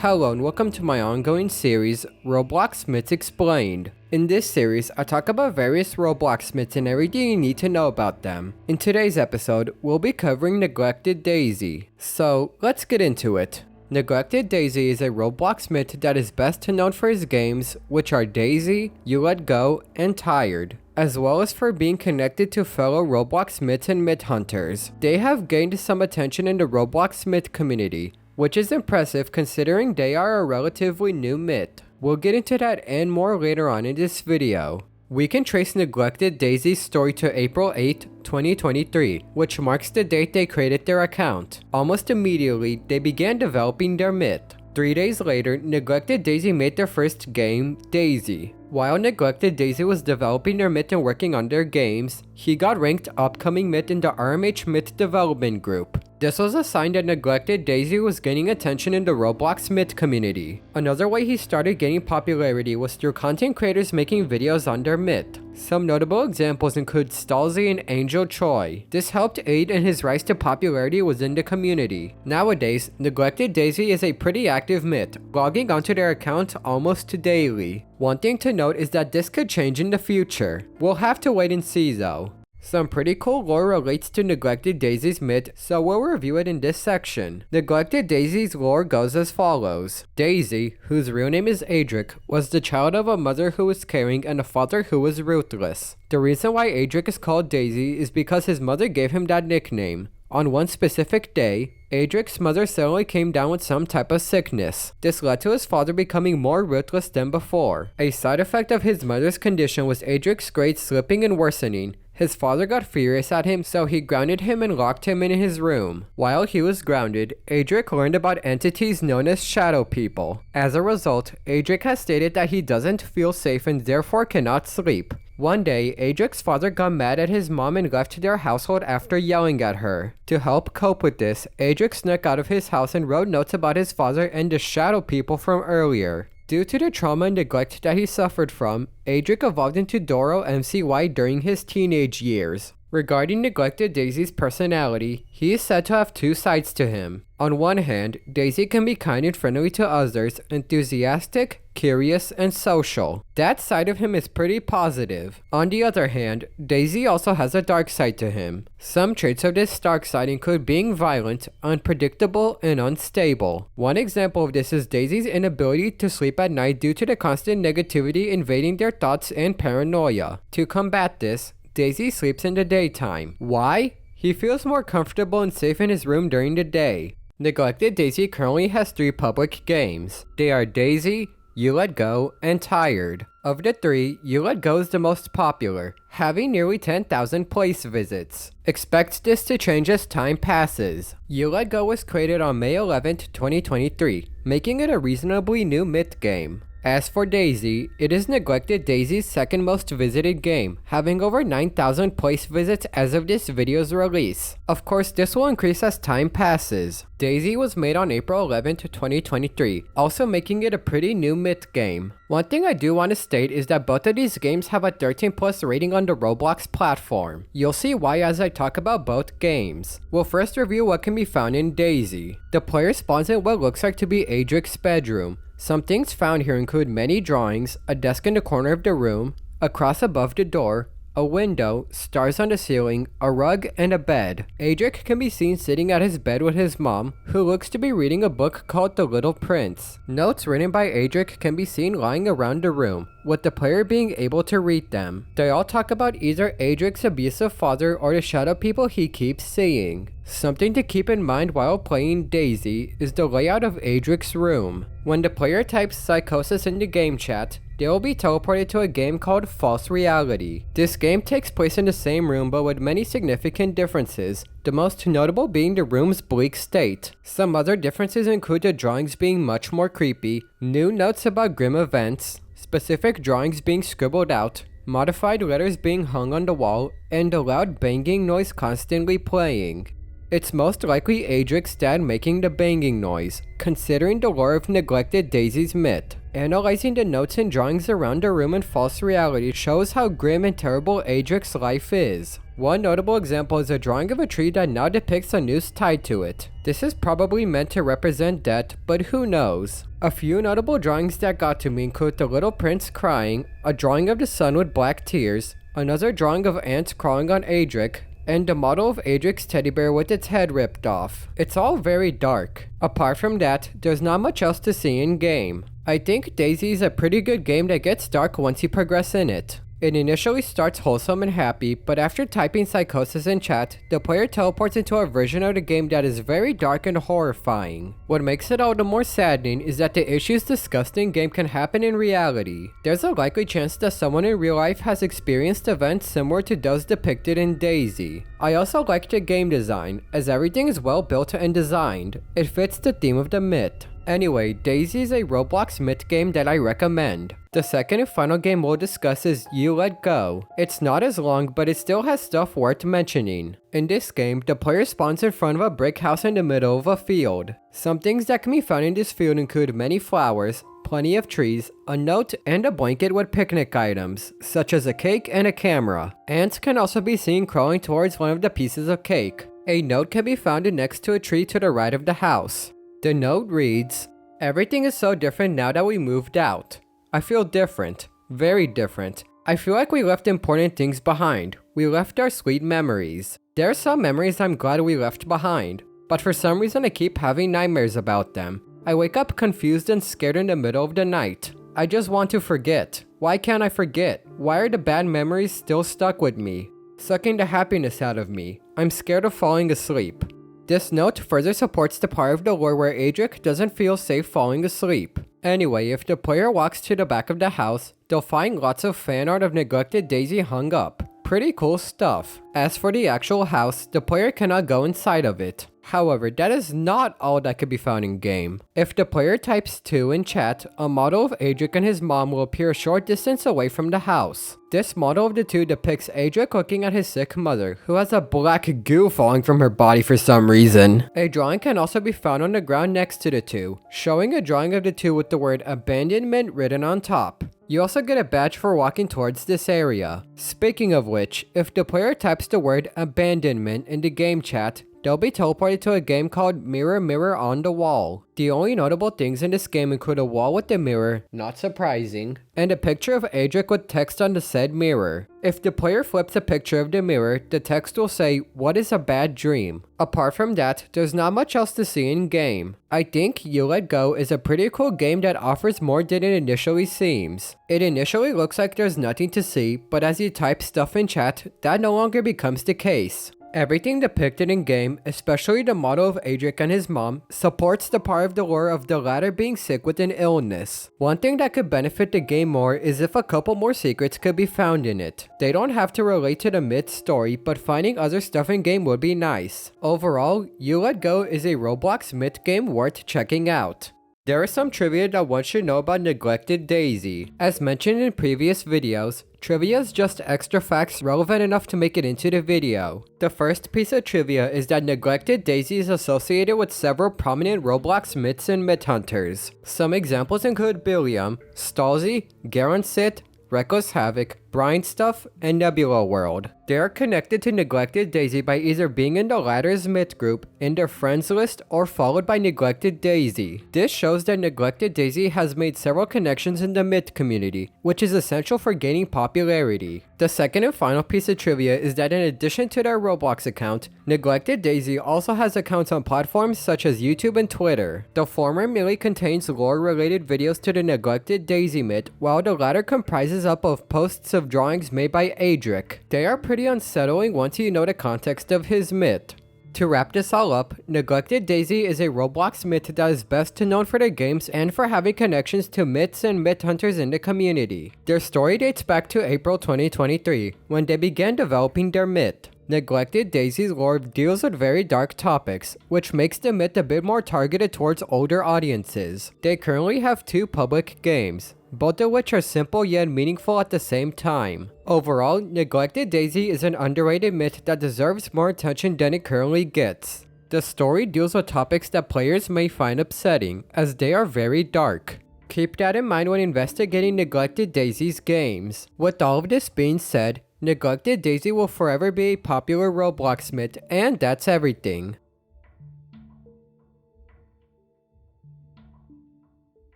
Hello and welcome to my ongoing series, Roblox Myths Explained. In this series, I talk about various Roblox myths and everything you need to know about them. In today's episode, we'll be covering Neglected Daisy. So, let's get into it. Neglected Daisy is a Roblox myth that is best known for his games, which are Daisy, You Let Go, and Tired, as well as for being connected to fellow Roblox myths and myth hunters. They have gained some attention in the Roblox myth community, which is impressive considering they are a relatively new myth. We'll get into that and more later on in this video. We can trace Neglected Daisy's story to April 8, 2023, which marks the date they created their account. Almost immediately, they began developing their myth. 3 days later, Neglected Daisy made their first game, Daisy. While Neglected Daisy was developing their myth and working on their games, he got ranked Upcoming Myth in the RMH Myth Development Group. This was a sign that Neglected Daisy was gaining attention in the Roblox myth community. Another way he started gaining popularity was through content creators making videos on their myth. Some notable examples include Stalzy and Angel Choi. This helped aid in his rise to popularity within the community. Nowadays, Neglected Daisy is a pretty active myth, logging onto their account almost daily. One thing to note is that this could change in the future. We'll have to wait and see though. Some pretty cool lore relates to Neglected Daisy's myth, so we'll review it in this section. Neglected Daisy's lore goes as follows. Daisy, whose real name is Adric, was the child of a mother who was caring and a father who was ruthless. The reason why Adric is called Daisy is because his mother gave him that nickname. On one specific day, Adric's mother suddenly came down with some type of sickness. This led to his father becoming more ruthless than before. A side effect of his mother's condition was Adric's grades slipping and worsening. His father got furious at him, so he grounded him and locked him in his room. While he was grounded, Adric learned about entities known as shadow people. As a result, Adric has stated that he doesn't feel safe and therefore cannot sleep. One day, Adric's father got mad at his mom and left their household after yelling at her. To help cope with this, Adric snuck out of his house and wrote notes about his father and the shadow people from earlier. Due to the trauma and neglect that he suffered from, Adric evolved into Doro MCY during his teenage years. Regarding Neglected Daisy's personality, he is said to have two sides to him. On one hand, Daisy can be kind and friendly to others, enthusiastic, curious, and social. That side of him is pretty positive. On the other hand, Daisy also has a dark side to him. Some traits of this dark side include being violent, unpredictable, and unstable. One example of this is Daisy's inability to sleep at night due to the constant negativity invading their thoughts and paranoia. To combat this, Daisy sleeps in the daytime. Why? He feels more comfortable and safe in his room during the day. Neglected Daisy currently has 3 public games. They are Daisy, You Let Go, and Tired. Of the 3, You Let Go is the most popular, having nearly 10,000 place visits. Expect this to change as time passes. You Let Go was created on May 11th, 2023, making it a reasonably new myth game. As for Daisy, it is Neglected Daisy's second most visited game, having over 9,000 place visits as of this video's release. Of course, this will increase as time passes. Daisy was made on April 11th, 2023, also making it a pretty new myth game. One thing I do want to state is that both of these games have a 13+ rating on the Roblox platform. You'll see why as I talk about both games. We'll first review what can be found in Daisy. The player spawns in what looks like to be Adric's bedroom. Some things found here include many drawings, a desk in the corner of the room, a cross above the door, a window, stars on the ceiling, a rug, and a bed. Adric can be seen sitting at his bed with his mom, who looks to be reading a book called The Little Prince. Notes written by Adric can be seen lying around the room, with the player being able to read them. They all talk about either Adric's abusive father or the shadow people he keeps seeing. Something to keep in mind while playing Daisy is the layout of Adric's room. When the player types psychosis in the game chat, they will be teleported to a game called False Reality. This game takes place in the same room but with many significant differences, the most notable being the room's bleak state. Some other differences include the drawings being much more creepy, new notes about grim events, specific drawings being scribbled out, modified letters being hung on the wall, and a loud banging noise constantly playing. It's most likely Adric's dad making the banging noise, considering the lore of Neglected Daisy's myth. Analyzing the notes and drawings around the room in False Reality shows how grim and terrible Adric's life is. One notable example is a drawing of a tree that now depicts a noose tied to it. This is probably meant to represent death, but who knows. A few notable drawings that got to me include the little prince crying, a drawing of the sun with black tears, another drawing of ants crawling on Adric, and the model of Adric's teddy bear with its head ripped off. It's all very dark. Apart from that, there's not much else to see in game. I think Daisy is a pretty good game that gets dark once you progress in it. It initially starts wholesome and happy, but after typing psychosis in chat, the player teleports into a version of the game that is very dark and horrifying. What makes it all the more saddening is that the issues discussed in game can happen in reality. There's a likely chance that someone in real life has experienced events similar to those depicted in Daisy. I also like the game design, as everything is well built and designed. It fits the theme of the myth. Anyway, Daisy is a Roblox myth game that I recommend. The second and final game we'll discuss is You Let Go. It's not as long, but it still has stuff worth mentioning. In this game, the player spawns in front of a brick house in the middle of a field. Some things that can be found in this field include many flowers, plenty of trees, a note, and a blanket with picnic items, such as a cake and a camera. Ants can also be seen crawling towards one of the pieces of cake. A note can be found next to a tree to the right of the house. The note reads, "Everything is so different now that we moved out. I feel different. Very different. I feel like we left important things behind. We left our sweet memories. There are some memories I'm glad we left behind, but for some reason I keep having nightmares about them. I wake up confused and scared in the middle of the night. I just want to forget. Why can't I forget? Why are the bad memories still stuck with me, sucking the happiness out of me? I'm scared of falling asleep." This note further supports the part of the lore where Adric doesn't feel safe falling asleep. Anyway, if the player walks to the back of the house, they'll find lots of fan art of neglected Daisy hung up. Pretty cool stuff. As for the actual house, the player cannot go inside of it. However, that is not all that could be found in game. If the player types 2 in chat, a model of Adric and his mom will appear a short distance away from the house. This model of the two depicts Adric looking at his sick mother, who has a black goo falling from her body for some reason. A drawing can also be found on the ground next to the two, showing a drawing of the two with the word abandonment written on top. You also get a badge for walking towards this area. Speaking of which, if the player types the word abandonment in the game chat, they'll be teleported to a game called Mirror Mirror on the Wall. The only notable things in this game include a wall with a mirror, not surprising, and a picture of Adric with text on the said mirror. If the player flips a picture of the mirror, the text will say, "What is a bad dream?" Apart from that, there's not much else to see in game. I think You Let Go is a pretty cool game that offers more than it initially seems. It initially looks like there's nothing to see, but as you type stuff in chat, that no longer becomes the case. Everything depicted in game, especially the model of Adric and his mom, supports the part of the lore of the latter being sick with an illness. One thing that could benefit the game more is if a couple more secrets could be found in it. They don't have to relate to the myth story, but finding other stuff in game would be nice. Overall, You Let Go is a Roblox myth game worth checking out. There is some trivia that one should know about Neglected Daisy. As mentioned in previous videos, trivia is just extra facts relevant enough to make it into the video. The first piece of trivia is that Neglected Daisy is associated with several prominent Roblox myths and myth hunters. Some examples include Billiam, Stalzy, Garansit, Reckless Havoc, Brian Stuff, and Nebula World. They are connected to Neglected Daisy by either being in the latter's myth group, in their friends list, or followed by Neglected Daisy. This shows that Neglected Daisy has made several connections in the myth community, which is essential for gaining popularity. The second and final piece of trivia is that in addition to their Roblox account, Neglected Daisy also has accounts on platforms such as YouTube and Twitter. The former merely contains lore-related videos to the Neglected Daisy myth, while the latter comprises up of posts of drawings made by Adric. They are pretty unsettling once you know the context of his myth. To wrap this all up, Neglected Daisy is a Roblox myth that is best known for their games and for having connections to myths and myth hunters in the community. Their story dates back to April 2023, when they began developing their myth. Neglected Daisy's lore deals with very dark topics, which makes the myth a bit more targeted towards older audiences. They currently have 2 public games, both of which are simple yet meaningful at the same time. Overall, Neglected Daisy is an underrated myth that deserves more attention than it currently gets. The story deals with topics that players may find upsetting, as they are very dark. Keep that in mind when investigating Neglected Daisy's games. With all of this being said, Neglected Daisy will forever be a popular Roblox myth, and that's everything.